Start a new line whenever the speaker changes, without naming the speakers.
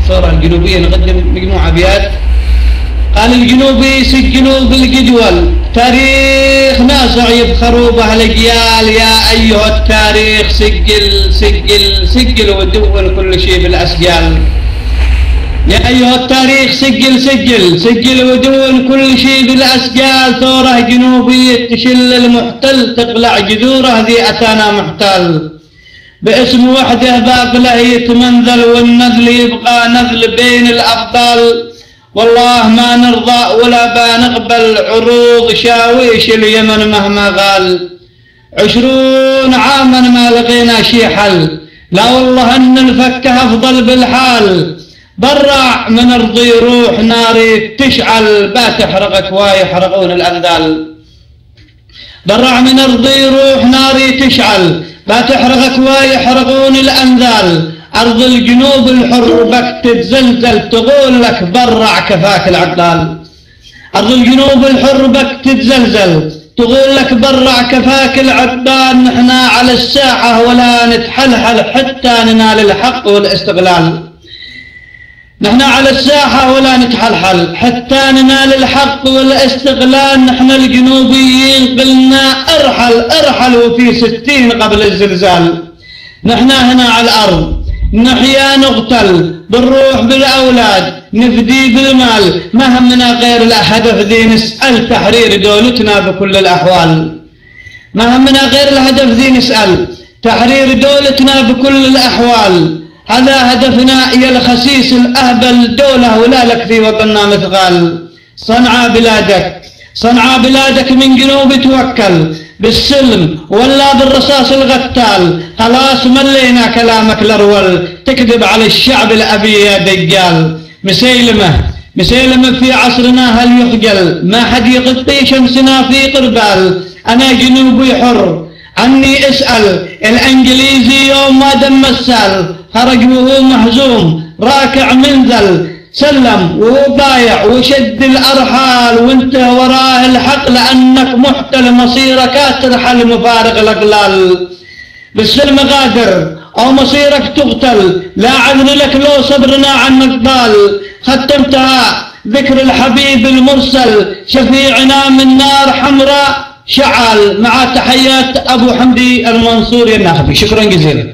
الثورة الجنوبية نقدم مجموعة أبيات. قال الجنوبي سجلوا بالجدول تاريخ ناصع يفخروا به الأجيال، يا أيها التاريخ سجل سجل سجل ودون كل شيء بالأسجال. يا أيها التاريخ سجل سجل سجل ودون كل شيء بالأسجال. ثورة جنوبية تشل المحتل تقلع جذوره ذي أتانا محتل، باسم وحده باقله يتمنذل والنذل يبقى نذل بين الأبطال. والله ما نرضى ولا بنقبل عروض شاويش اليمن مهما غال. 20 عاما ما لقينا شي حل، لا والله ان الفكه افضل بالحال. برع من ارضي روح ناري تشعل، بتحرقك ويحرقون الأنذال. برع من ارضي روح ناري تشعل، بتحرقك ويحرقون الأنذال. أرض الجنوب الحر بك تتزلزل، تقول لك برع كفاك العقال. أرض الجنوب الحر بك تتزلزل، تقول لك برع كفاك العقال. نحنا على الساحة ولا نتحلحل حتى ننال الحق والاستقلال. نحن على الساحة ولا نتحلحل حتى ننال الحق والاستقلال. نحن الجنوبيين قلنا ارحل ارحل وفي 60 قبل الزلزال. نحن هنا على الأرض نحيا نقتل بالروح بالأولاد نفدي بالمال، ما همنا غير الهدف ذي نسأل تحرير دولتنا بكل الأحوال. ما همنا غير الهدف ذي نسأل تحرير دولتنا بكل الأحوال. هذا هدفنا يا الخسيس الأهبل دولة ولا لك في وطننا مثقال. صنعاء بلادك صنعاء بلادك من جنوب توكل، بالسلم ولا بالرصاص الغتال. خلاص ملينا كلامك الأرول، تكذب على الشعب الأبي يا دجال. مسيلمة في عصرنا هل يخجل، ما حد يغطي شمسنا في قربال. أنا جنوبي حر عني اسأل، الانجليزي يوم ما دم السال خرج وهو مهزوم راكع منزل، سلم وهو بايع وشد الارحال. وانت وراه الحق لانك محتل مصيرك ترحل مفارق الاقلال. بالسلم غادر او مصيرك تقتل، لا عذر لك لو صبرنا عن مقبال. ختمتها ذكر الحبيب المرسل، شفيعنا من نار حمراء شعل. مع تحيات أبو حمدي المنصوري الناخبي. شكرا جزيلا.